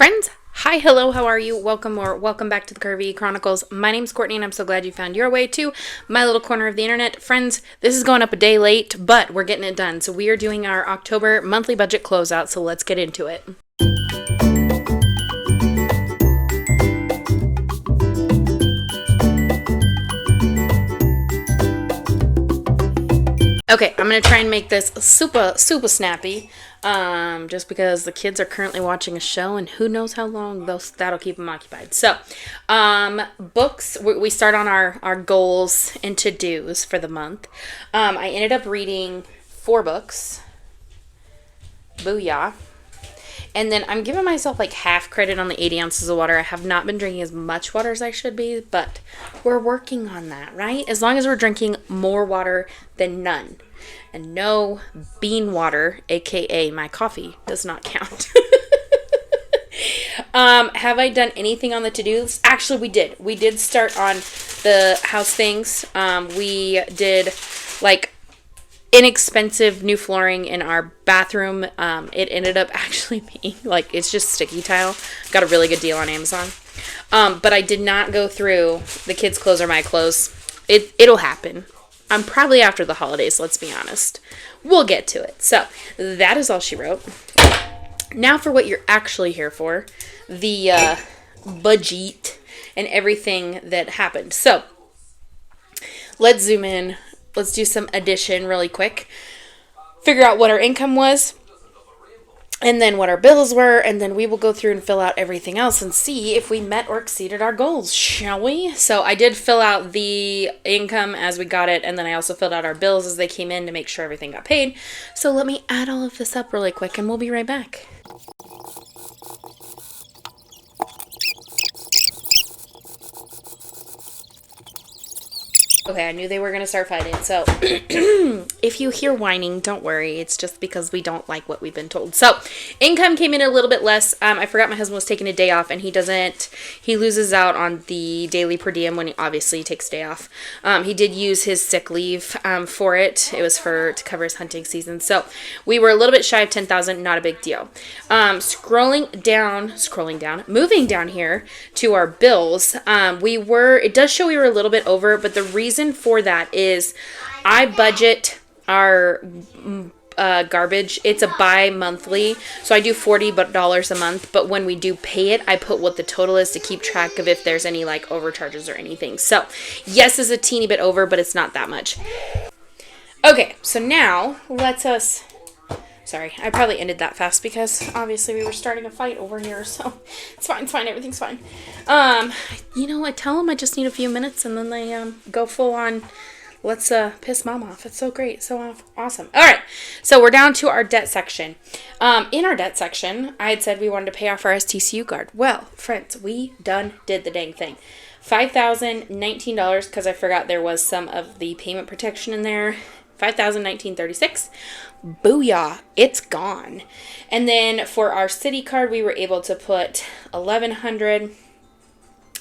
Friends, hi, hello, how are you? Welcome back to the Curvy E Chronicles. My name's Courtney and I'm so glad you found your way to my little corner of the internet. Friends, this is going up a day late, but we're getting it done. So we are doing our October monthly budget closeout, so let's get into it. Okay, I'm going to try and make this super snappy, just because the kids are currently watching a show and who knows how long that'll keep them occupied. So, books, we start on our goals and to-dos for the month. I ended up reading 4 books. Booyah. And then I'm giving myself like half credit on the 80 ounces of water. I have not been drinking as much water as I should be, but we're working on that, right? As long as we're drinking more water than none. And no bean water, aka my coffee, does not count. Have I done anything on the to-dos? Actually, we did. We did start on the house things. We did like inexpensive new flooring in our bathroom. It ended up actually being like, it's just sticky tile. Got a really good deal on Amazon. But I did not go through the kids' clothes or my clothes. It'll happen. Probably after the holidays, let's be honest. We'll get to it. So that is all she wrote. Now for what you're actually here for, the budget and everything that happened. So let's zoom in. Let's do some addition really quick. Figure out what our income was, and then what our bills were, and then we will go through and fill out everything else and see if we met or exceeded our goals, shall we? So I did fill out the income as we got it, and then I also filled out our bills as they came in to make sure everything got paid. So let me add all of this up really quick, and we'll be right back. Okay, I knew they were going to start fighting, so if you hear whining, don't worry. It's just because we don't like what we've been told. So, income came in a little bit less. I forgot my husband was taking a day off, and he loses out on the daily per diem when he obviously takes a day off. He did use his sick leave for it. It was to cover his hunting season. So, we were a little bit shy of $10,000, not a big deal. Moving down here to our bills, it does show we were a little bit over, but the reason for that is I budget our garbage. It's a bi-monthly, so I do $40 a month, but when we do pay it, I put what the total is to keep track of if there's any like overcharges or anything. So yes, it's a teeny bit over, but it's not that much. Okay, so now sorry, I probably ended that fast because obviously we were starting a fight over here, so it's fine, everything's fine. I tell them I just need a few minutes, and then they go full on, let's piss mom off. It's so great, so awesome. All right, so we're down to our debt section. In our debt section, I had said we wanted to pay off our STCU card. Well, friends, we did the dang thing. $5,019 because I forgot there was some of the payment protection in there. $5,019.36. Booyah, it's gone. And then for our city card, we were able to put $1,100.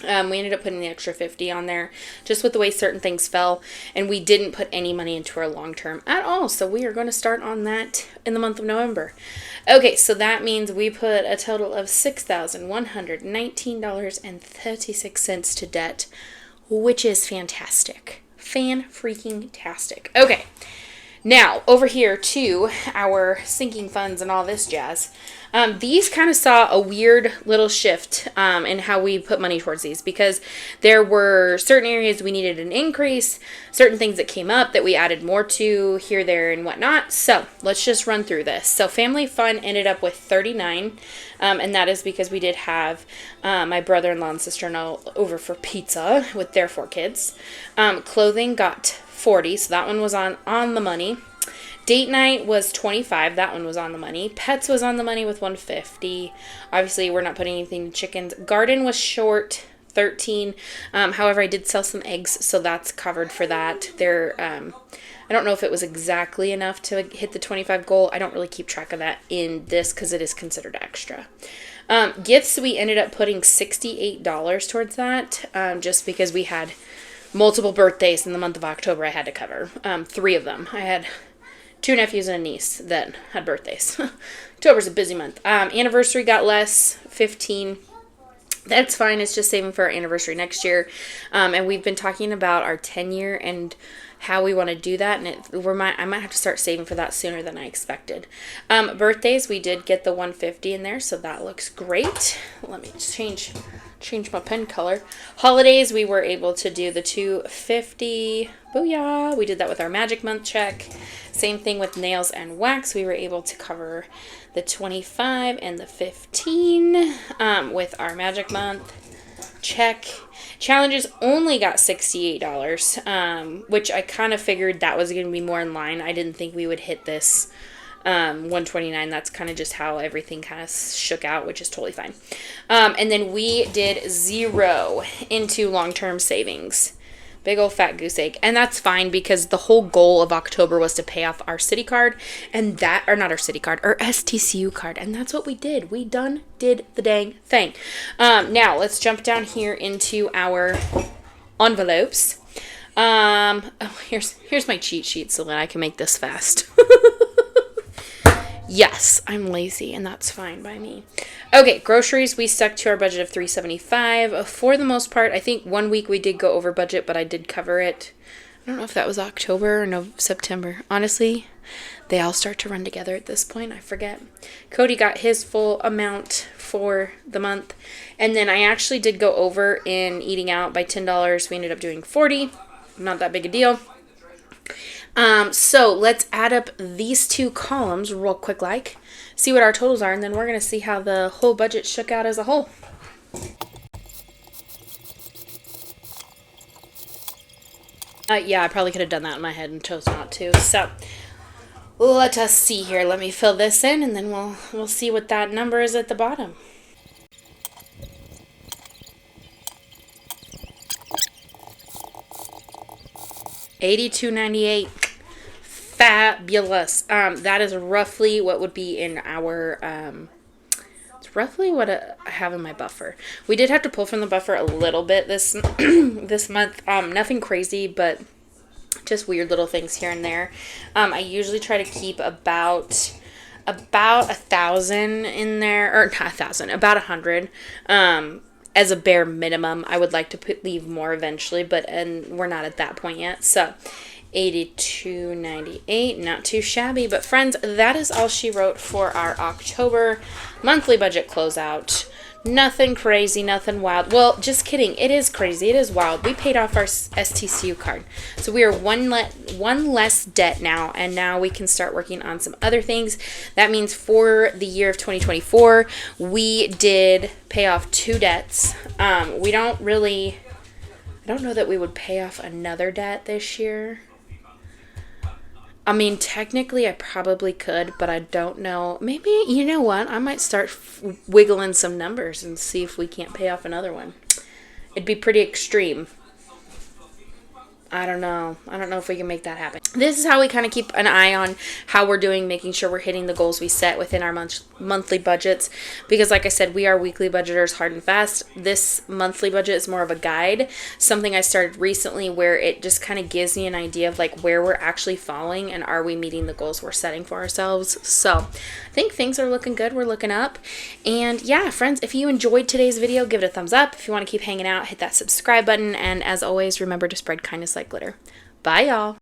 We ended up putting the extra $50 on there just with the way certain things fell, and we didn't put any money into our long term at all. So we are going to start on that in the month of November. Okay, so that means we put a total of $6,119.36 to debt, which is fantastic. Fan-freaking-tastic. Okay, now over here to our sinking funds and all this jazz. These kind of saw a weird little shift in how we put money towards these, because there were certain areas we needed an increase, certain things that came up that we added more to here, there, and whatnot. So let's just run through this. So family fun ended up with $39, and that is because we did have my brother-in-law and sister-in-law over for pizza with their 4 kids. Clothing got $40, so that one was on the money. Date night was $25. That one was on the money. Pets was on the money with $150. Obviously, we're not putting anything in chickens. Garden was short, $13. However, I did sell some eggs, so that's covered for that. I don't know if it was exactly enough to hit the 25 goal. I don't really keep track of that in this because it is considered extra. Gifts, we ended up putting $68 towards that, just because we had multiple birthdays in the month of October I had to cover. 3 of them. I had 2 nephews and a niece that had birthdays. October's a busy month. Anniversary got less, 15. That's fine. It's just saving for our anniversary next year. And we've been talking about our 10-year and how we want to do that. And I might have to start saving for that sooner than I expected. Birthdays, we did get the 150 in there, so that looks great. Let me change my pen color. Holidays, we were able to do the 250. Booyah! We did that with our Magic Month check. Same thing with nails and wax. We were able to cover the 25 and the 15 with our Magic Month check. Challenges only got $68, which I kind of figured that was going to be more in line. I didn't think we would hit this 129. That's kind of just how everything kind of shook out, which is totally fine. And then we did 0 into long-term savings. Big old fat goose egg. And that's fine because the whole goal of October was to pay off our city card and that, or not our city card, our STCU card. And that's what we did. We did the dang thing. Now let's jump down here into our envelopes. Oh, here's my cheat sheet so that I can make this fast. Yes, I'm lazy, and that's fine by me. Okay, groceries, we stuck to our budget of $375 for the most part. I think 1 week we did go over budget, but I did cover it. I don't know if that was October or September. Honestly, they all start to run together at this point. I forget. Cody got his full amount for the month, and then I actually did go over in eating out by $10. We ended up doing $40. Not that big a deal. So let's add up these 2 columns real quick, see what our totals are, and then we're going to see how the whole budget shook out as a whole. Yeah, I probably could have done that in my head and chose not to. So let us see here. Let me fill this in, and then we'll see what that number is at the bottom. $82.98. Fabulous. That is roughly what would be in our, it's roughly what I have in my buffer. We did have to pull from the buffer a little bit this this month. Nothing crazy, but just weird little things here and there. I usually try to keep about 1,000 in there, or not 1,000, about 100. As a bare minimum. I would like to leave more eventually, and we're not at that point yet. So $82.98, not too shabby. But friends, that is all she wrote for our October monthly budget closeout. Nothing crazy, nothing wild. Well, just kidding. It is crazy. It is wild. We paid off our STCU card. So we are one less debt now, and now we can start working on some other things. That means for the year of 2024, we did pay off 2 debts. I don't know that we would pay off another debt this year. I mean, technically, I probably could, but I don't know. Maybe, you know what? I might start wiggling some numbers and see if we can't pay off another one. It'd be pretty extreme. I don't know. I don't know if we can make that happen. This is how we kind of keep an eye on how we're doing, making sure we're hitting the goals we set within our monthly budgets. Because like I said, we are weekly budgeters hard and fast. This monthly budget is more of a guide. Something I started recently where it just kind of gives me an idea of like where we're actually falling and are we meeting the goals we're setting for ourselves. So I think things are looking good. We're looking up. And yeah, friends, if you enjoyed today's video, give it a thumbs up. If you want to keep hanging out, hit that subscribe button. And as always, remember to spread kindness like glitter. Bye, y'all.